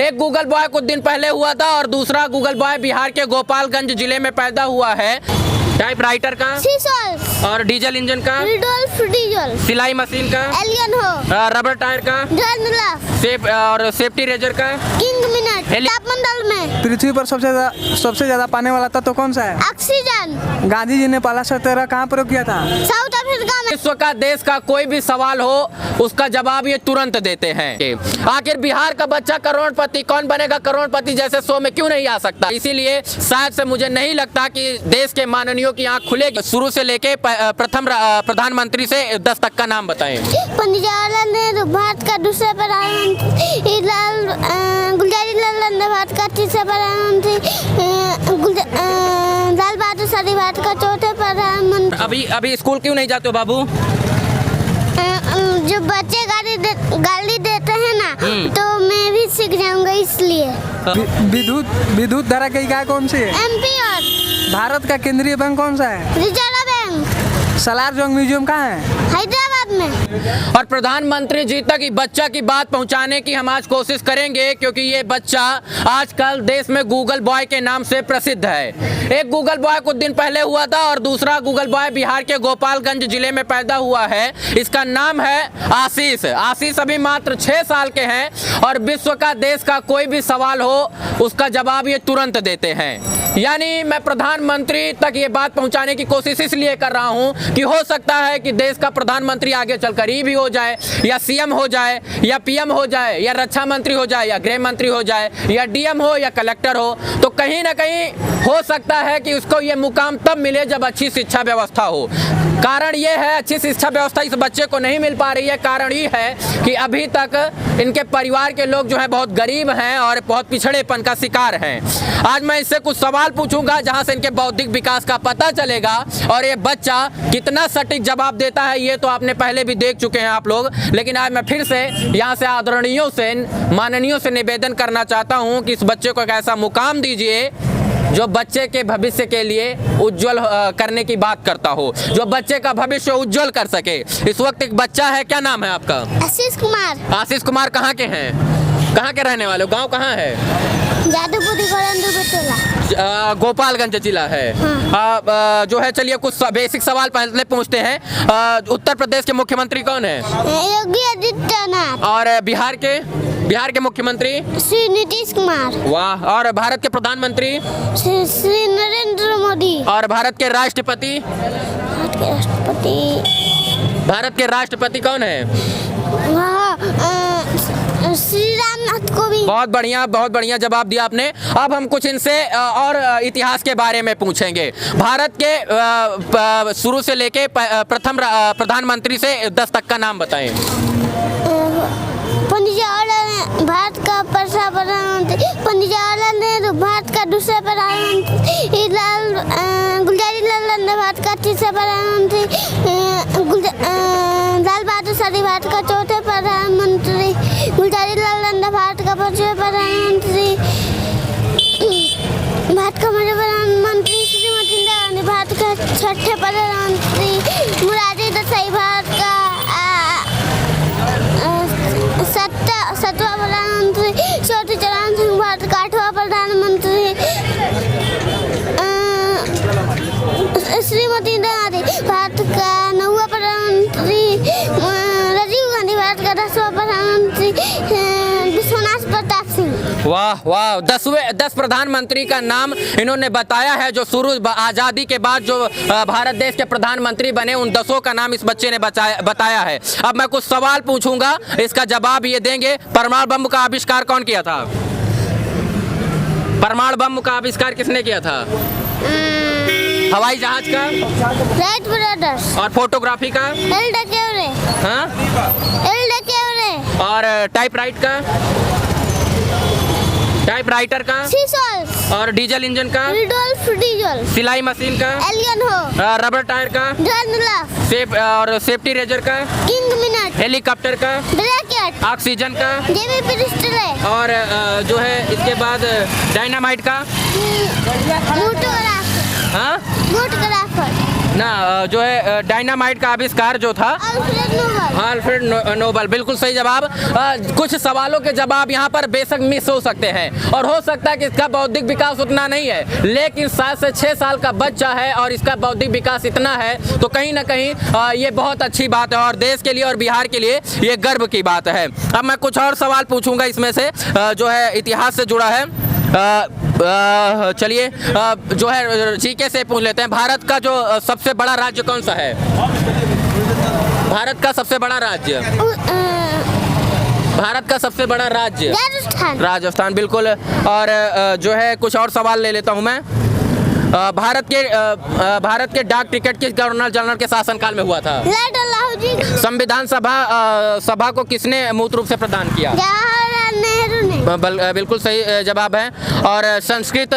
एक Google boy कुछ दिन पहले हुआ था और दूसरा गूगल बॉय बिहार के गोपालगंज जिले में पैदा हुआ है। टाइपराइटर का सीसॉल और डीजल इंजन का रिडोल्फ डीजल सिलाई मशीन का एलियन हो रबर टायर का डनलप और सेफ्टी रेजर का किंग मिनट तापमंडल में पृथ्वी पर सबसे ज्यादा पाने वाला तत्व कौन सा है? ऑक्सीजन। गांधी जी ने पहला सत्याग्रह कहाँ प्रयोग किया था? साउथ अफ्रीका में। विश्व का देश का कोई भी सवाल हो उसका जवाब ये तुरंत देते हैं। आखिर बिहार का बच्चा करोड़पति कौन बनेगा करोड़पति जैसे शो में क्यों नहीं आ सकता? इसीलिए शायद से मुझे नहीं लगता कि देश के माननीयों की आंख खुलेगी। शुरू से लेके प्रथम प्रधानमंत्री से 10 तक का नाम बताएं। पंडित जवाहरलाल नेहरू भारत का दूसरा प्रधानमंत्री, गुलजारीलाल नंदा भारत का तीसरा प्रधानमंत्री, लाल बहादुर शास्त्री भारत का चौथे प्रधानमंत्री। अभी स्कूल क्यों नहीं जाते हो बाबू? जो बच्चे गाली देते हैं ना तो मैं भी सीख जाऊंगा इसलिए। विद्युत धारा की इकाई कौन सी है? एम्पियर। भारत का केंद्रीय बैंक कौन सा है? Reserve bank. सलार जंग म्यूजियम कहाँ है? हैदराबाद में। और प्रधानमंत्री जी तक बच्चा की बात पहुंचाने की हम आज कोशिश करेंगे, क्योंकि ये बच्चा आजकल देश में गूगल बॉय के नाम से प्रसिद्ध है। एक गूगल बॉय कुछ दिन पहले हुआ था और दूसरा गूगल बॉय बिहार के गोपालगंज जिले में पैदा हुआ है। इसका नाम है आशीष। आशीष अभी मात्र 6 साल के हैं और विश्व का देश का कोई भी सवाल हो उसका जवाब ये तुरंत देते हैं। यानी मैं प्रधानमंत्री तक ये बात पहुंचाने की कोशिश इसलिए कर रहा हूं कि हो सकता है कि देश का प्रधानमंत्री आगे चलकर ही भी हो जाए, या सीएम हो जाए, या पीएम हो जाए, या रक्षा मंत्री हो जाए, या गृह मंत्री हो जाए, या डीएम हो, या कलेक्टर हो। तो कहीं ना कहीं हो सकता है कि उसको ये मुकाम तब मिले जब अच्छी शिक्षा व्यवस्था हो। कारण ये है अच्छी शिक्षा व्यवस्था इस बच्चे को नहीं मिल पा रही है। कारण ये है कि अभी तक इनके परिवार के लोग जो है बहुत गरीब हैं और बहुत पिछड़ेपन का शिकार हैं। आज मैं इससे कुछ सवाल पूछूंगा जहां से इनके बौद्धिक विकास का पता चलेगा और ये बच्चा कितना सटीक जवाब देता है ये तो आपने पहले भी देख चुके हैं आप लोग। लेकिन आज मैं फिर से यहाँ से आदरणीयों से माननीयों से निवेदन करना चाहता हूँ कि इस बच्चे को एक ऐसा मुकाम दीजिए जो बच्चे के भविष्य के लिए उज्जवल करने की बात करता हो, जो बच्चे का भविष्य उज्जवल कर सके। इस वक्त एक बच्चा है, क्या नाम है आपका? आशीष कुमार। आशीष कुमार कहाँ के हैं? कहाँ के रहने वाले हो? गाँव कहाँ है? जादूपुरी गोपालगंज जिला है। हाँ। जो है चलिए कुछ बेसिक सवाल पहले पूछते हैं। उत्तर प्रदेश के मुख्यमंत्री कौन है? योगी आदित्यनाथ। और बिहार के मुख्यमंत्री? श्री नीतीश कुमार। वाह। और भारत के प्रधानमंत्री? श्री नरेंद्र मोदी। और भारत के राष्ट्रपति? भारत के राष्ट्रपति कौन है? श्री रामनाथ कोविंद। बहुत बढ़िया जवाब दिया आपने। अब हम कुछ इनसे और इतिहास के बारे में पूछेंगे। भारत के शुरू से लेके प्रथम प्रधानमंत्री से 10 तक का नाम बताएं। पंडित जवाहरलाल भारत का पहला प्रधानमंत्री, पंडित जवाहरलाल नेहरू भारत का दूसरा प्रधानमंत्री, गुलजारीलाल नंदा भारत का तीसरा प्रधानमंत्री, लाल बहादुर शास्त्री भारत का चौथे प्रधानमंत्री, गुलजारीलाल नंदा भारत का पांचवें प्रधानमंत्री, भारत का प्रधानमंत्री श्रीमती इंदिरा गांधी भारत का छठे प्रधानमंत्री, मोरारजी देसाई भारत का 7वां प्रधानमंत्री, चौथी चरण सिंह भारत का 8वां प्रधानमंत्री, श्रीमती इंदिरा गांधी भारत का 9वां प्रधानमंत्री, राजीव गांधी भारत का 10वां प्रधानमंत्री, विश्वनाथ प्रताप सिंह। वाह वाह। 10 प्रधानमंत्री का नाम इन्होंने बताया है जो शुरू आज़ादी के बाद जो भारत देश के प्रधानमंत्री बने उन 10 का नाम इस बच्चे ने बताया है। अब मैं कुछ सवाल पूछूंगा, इसका जवाब ये देंगे। परमाणु बम का आविष्कार कौन किया था? परमाणु बम का आविष्कार किसने किया था? हवाई जहाज का? Wright brothers. और फोटोग्राफी का? एल डकेवरे। हाँ? एल डकेवरे। और टाइपराइटर का? सीसॉल। और डीजल इंजन का? रिडोल्फ डीजल। सिलाई मशीन का? एलियन हो। रबर टायर का? डनलप। और सेफ्टी रेजर का? King minute. हेलीकॉप्टर का? ब्रैकेट। ऑक्सीजन का? जेबी पिस्टल। और जो है इसके बाद डायनामाइट का? मोटोग्राफर। हाँ? ना जो है डायनामाइट का आविष्कार जो था अल्फ्रेड नोबल, बिल्कुल सही जवाब। कुछ सवालों के जवाब यहाँ पर बेशक मिस हो सकते हैं और हो सकता है कि इसका बौद्धिक विकास उतना नहीं है, लेकिन 7 से 6 साल का बच्चा है और इसका बौद्धिक विकास इतना है तो कहीं ना कहीं ये बहुत अच्छी बात है और देश के लिए और बिहार के लिए ये गर्व की बात है। अब मैं कुछ और सवाल पूछूंगा इसमें से जो है इतिहास से जुड़ा है। चलिए जो है जीके से पूछ लेते हैं। भारत का जो सबसे बड़ा राज्य कौन सा है? भारत का सबसे बड़ा राज्य, भारत का सबसे बड़ा राज्य राजस्थान। राजस्थान, बिल्कुल। और जो है कुछ और सवाल ले लेता हूं मैं। भारत के डाक टिकट किस गवर्नर जनरल के शासनकाल में हुआ था? संविधान सभा को किसने मूल रूप से प्रदान किया? जवाहरलाल नेहरू ने। बिल्कुल सही जवाब है। और संस्कृत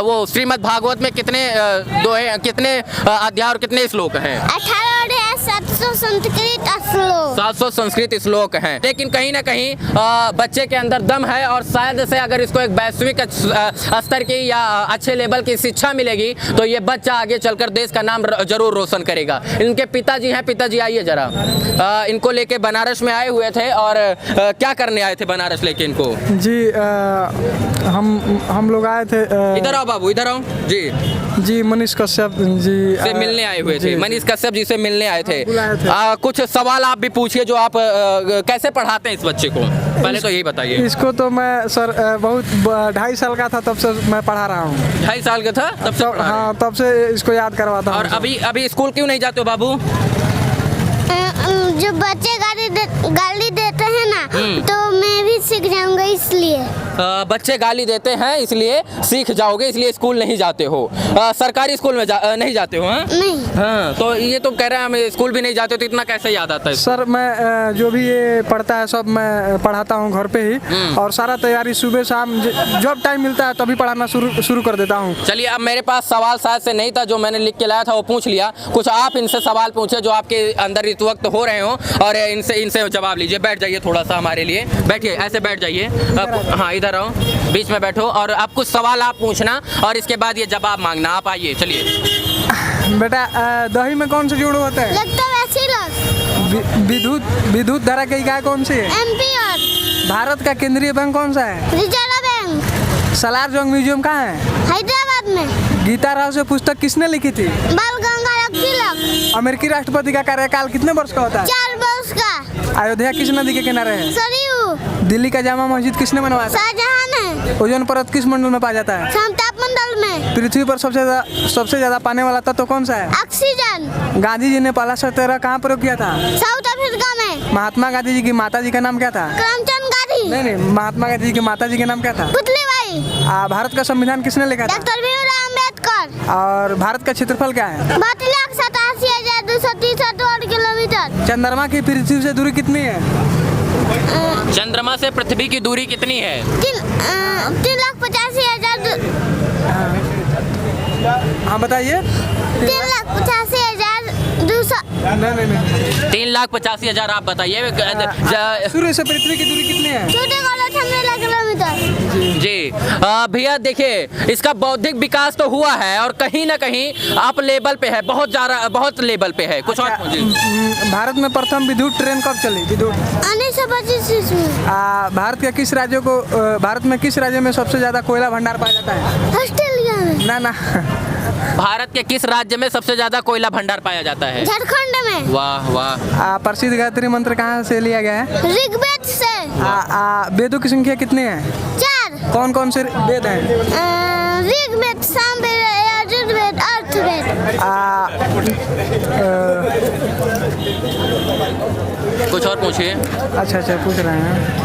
वो श्रीमद् भागवत में कितने कितने अध्याय और कितने श्लोक हैं? 700 संस्कृत श्लोक। 700 संस्कृत श्लोक हैं। लेकिन कहीं ना कहीं बच्चे के अंदर दम है और शायद से अगर इसको एक वैश्विक स्तर की या अच्छे लेवल की शिक्षा मिलेगी तो ये बच्चा आगे चलकर देश का नाम जरूर रोशन करेगा। इनके पिताजी हैं, पिताजी आइए जरा। इनको लेके बनारस में आए हुए थे और क्या करने आए थे बनारस लेके इनको? जी हम लोग आए थे इधर आओ बाबू, इधर आओ जी। मनीष कश्यप जी से मिलने आए हुए थे। मनीष कश्यप जी से मिलने आए थे। कुछ सवाल आप भी पूछिए जो आप कैसे पढ़ाते हैं इस बच्चे को, पहले तो यही बताइए। इसको तो मैं सर बहुत 2.5 साल का था तब से मैं पढ़ा रहा हूँ। 2.5 साल का था तब से? हाँ, तब से इसको याद करवाता हूँ। और अभी स्कूल क्यों नहीं जाते हो बाबू? जो बच्चे गाली देते हैं ना तो मैं भी सीख जाऊंगा इसलिए। बच्चे गाली देते हैं इसलिए सीख जाओगे, इसलिए स्कूल नहीं जाते हो। सरकारी स्कूल में नहीं जाते हो? हाँ? नहीं। हाँ, तो ये तो कह रहे हैं हम स्कूल भी नहीं जाते तो इतना कैसे याद आता है? सर मैं जो भी ये पढ़ता है सब मैं पढ़ाता हूँ घर पे ही और सारा तैयारी सुबह शाम जब टाइम मिलता है तभी पढ़ाना शुरू कर देता हूँ। चलिए, अब मेरे पास सवाल शायद से नहीं था जो मैंने लिख के लाया था वो पूछ लिया। कुछ आप इनसे सवाल पूछे जो आपके अंदर इस वक्त हो रहे हो और इनसे जवाब लीजिए। बैठ जाइए थोड़ा सा हमारे लिए, बैठिए, ऐसे बैठ जाइए। हाँ, इधर आओ, बीच में बैठो और आप कुछ सवाल आप पूछना और इसके बाद ये जवाब मांगना। आप आइए, चलिए। बेटा दही में कौन से जोड़ होते हैं? विद्युत धारा की इकाई कौन सी है? एम्पियर। भारत का केंद्रीय बैंक कौन सा है? Reserve bank. सलार जंग म्यूजियम कहाँ है? हैदराबाद में। गीता राव से पुस्तक किसने लिखी थी? बाल गंगाधर तिलक। अमेरिकी राष्ट्रपति का कार्यकाल कितने वर्ष का होता है? 4 वर्ष का। अयोध्या किस नदी के किनारे है? सरयू। दिल्ली का जामा मस्जिद किसने बनवाया था? शाहजहां ने। ओजोन परत किस मंडल में पाया जाता है? समताप मंडल में। पृथ्वी पर सबसे ज्यादा पाने वाला तत्व कौन सा है? ऑक्सीजन। गांधी जी ने पहला सत्याग्रह कहाँ प्रयोग किया था? साउथ अफ्रीका में। महात्मा गांधी जी की माता जी का नाम क्या था? करमचंद गांधी। नहीं, महात्मा गांधी जी की माता जी का नाम क्या था? पुतलीबाई। भारत का संविधान किसने लिखा था? डॉक्टर भीमराव अम्बेडकर। और भारत का क्षेत्रफल क्या है? 32,87,263 वर्ग किलोमीटर। चंद्रमा की पृथ्वी से दूरी कितनी है? चंद्रमा से पृथ्वी की दूरी कितनी है? 3,85,000। हाँ बताइए। 3,85,200। नहीं। 3,85,000 आप बताइए। सूर्य से पृथ्वी की दूरी कितनी है? 14 किलोमीटर। जी भैया देखिए, इसका बौद्धिक विकास तो हुआ है और कहीं ना कहीं आप लेवल पे है, बहुत लेवल पे है। कुछ और भारत में प्रथम विद्युत ट्रेन कब चली? 1925 में। भारत में किस राज्य में सबसे ज्यादा कोयला भंडार पाया जाता है? ऑस्ट्रेलिया में। ना। भारत के किस राज्य में सबसे ज्यादा कोयला भंडार पाया जाता है? झारखंड में। वाह वाह। प्रसिद्ध गायत्री मंत्र कहाँ से लिया गया है? ऋग्वेद से। वेदों की संख्या कितनी है? 4। कौन कौन से वेद हैं? ऋग्वेद, सामवेद, यजुर्वेद, अर्थवेद। कुछ और पूछिए। अच्छा पूछ रहे हैं।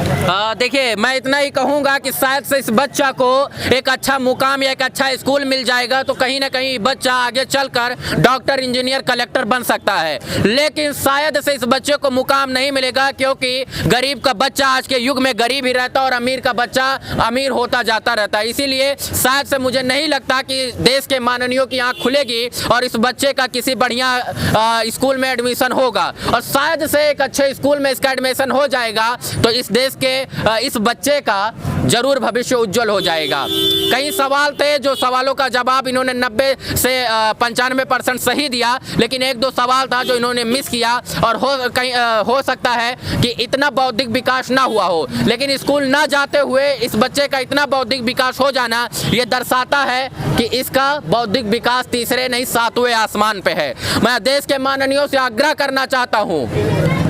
देखिए, मैं इतना ही कहूँगा कि शायद से इस बच्चा को एक अच्छा मुकाम या एक अच्छा स्कूल मिल जाएगा तो कहीं ना कहीं बच्चा आगे चलकर डॉक्टर, इंजीनियर, कलेक्टर बन सकता है। लेकिन शायद से इस बच्चे को मुकाम नहीं मिलेगा क्योंकि गरीब का बच्चा आज के युग में गरीब ही रहता और अमीर का बच्चा अमीर होता जाता रहता है। इसीलिए शायद से मुझे नहीं लगता कि देश के माननीयों की आँख खुलेगी और इस बच्चे का किसी बढ़िया स्कूल में एडमिशन होगा और शायद से एक अच्छे स्कूल में इसका एडमिशन हो जाएगा तो इस देश के इस बच्चे का जरूर भविष्य उज्जवल हो जाएगा। कई सवाल थे, जो सवालों का जवाब इन्होंने 90 से 95% सही दिया, लेकिन एक दो सवाल था जो इन्होंने मिस किया। और हो सकता है कि इतना बौद्धिक विकास ना हुआ हो, लेकिन स्कूल ना जाते हुए इस बच्चे का इतना बौद्धिक विकास हो जाना, ये दर्शाता है कि इसका बौद्धिक विकास तीसरे नहीं 7वें आसमान पे है। मैं देश के माननीयों से आग्रह करना चाहता हूँ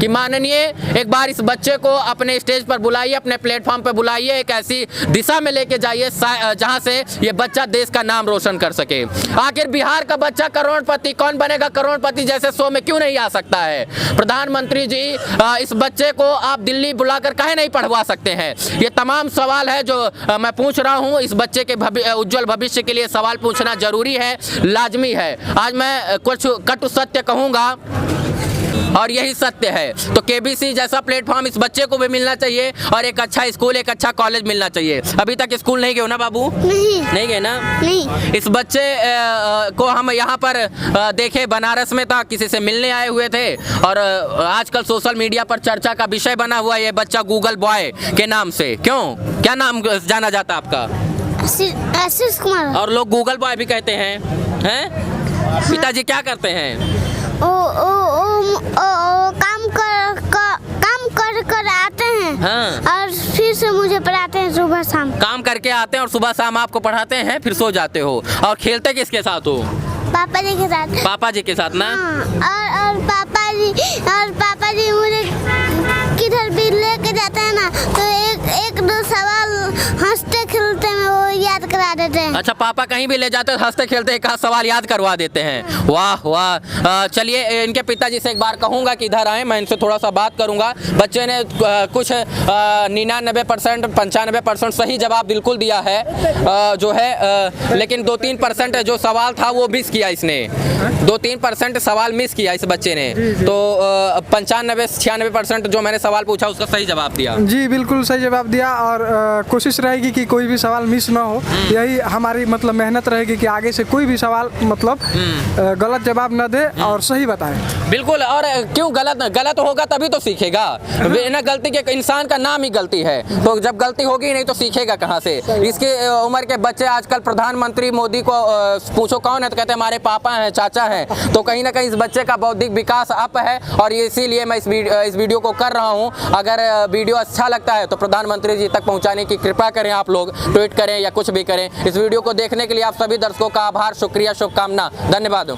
कि माननीय एक बार इस बच्चे को अपने स्टेज पर बुलाइए, अपने प्लेटफॉर्म पर बुलाइए, एक ऐसी दिशा में लेके जाइए जहां से ये बच्चा देश का नाम रोशन कर सके। आखिर बिहार का बच्चा करोड़पति, कौन बनेगा करोड़पति जैसे शो में क्यों नहीं आ सकता है? प्रधानमंत्री जी, इस बच्चे को आप दिल्ली बुलाकर काहे नहीं पढ़वा सकते हैं? ये तमाम सवाल है जो मैं पूछ रहा हूँ। इस बच्चे के उज्जवल भविष्य के लिए सवाल पूछना जरूरी है, लाजमी है। आज मैं कुछ कटु सत्य कहूँगा और यही सत्य है। तो केबीसी जैसा प्लेटफॉर्म इस बच्चे को भी मिलना चाहिए और एक अच्छा स्कूल, एक अच्छा कॉलेज मिलना चाहिए। अभी तक स्कूल नहीं गए हो ना बाबू? नहीं गए ना? नहीं। इस बच्चे को हम यहाँ पर देखे, बनारस में था, किसी से मिलने आए हुए थे और आजकल सोशल मीडिया पर चर्चा का विषय बना हुआ ये बच्चा गूगल बॉय के नाम से। क्यों, क्या नाम जाना जाता आपका? आशीष कुमार। और लोग गूगल बॉय भी कहते हैं। पिताजी क्या करते हैं? काम कर आते हैं। हाँ। और फिर से मुझे पढ़ाते हैं सुबह शाम। काम करके आते हैं और सुबह शाम आपको पढ़ाते हैं, फिर सो जाते हो। और खेलते किसके साथ हो? पापा जी के साथ। पापा जी के साथ ना? हाँ। और पापा जी मुझे किधर भी लेके जाते हैं ना, तो एक दो सवाल हंसते खेलते में वो याद करा देते हैं। अच्छा, पापा कहीं भी ले जाते हैं, हंसते खेलते एक सवाल याद करवा देते हैं। वाह वाह। चलिए इनके पिताजी से एक बार कहूँगा कि इधर आए, मैं इनसे थोड़ा सा बात करूँगा। बच्चे ने कुछ 99% 95% सही जवाब बिल्कुल दिया है जो है, लेकिन 2-3% जो सवाल था वो मिस किया इसने। 2-3% सवाल मिस किया इस बच्चे ने। तो 95-96% जो मैंने सवाल पूछा उसका सही जवाब दिया। जी बिल्कुल सही जवाब दिया और कोशिश रहेगी कि कोई भी सवाल मिस ना हो। यही हमारी मतलब मेहनत रहेगी कि आगे से कोई भी सवाल मतलब गलत जवाब न दे और सही बताए। बिल्कुल। और क्यों गलत होगा तभी तो सीखेगा। बिना गलती के इंसान का नाम ही गलती है, तो जब गलती होगी नहीं तो सीखेगा कहाँ से? इसके उम्र के बच्चे आजकल प्रधानमंत्री मोदी को पूछो कौन है तो कहते हैं हमारे पापा हैं, चाचा हैं। तो कहीं ना कहीं इस बच्चे का बौद्धिक विकास अप है और इसीलिए मैं इस वीडियो को कर रहा हूँ। अगर वीडियो अच्छा लगता है तो प्रधानमंत्री जी तक पहुँचाने की कृपा करें, आप लोग ट्वीट करें या कुछ भी करें। इस वीडियो को देखने के लिए आप सभी दर्शकों का आभार, शुक्रिया, शुभकामना, धन्यवाद।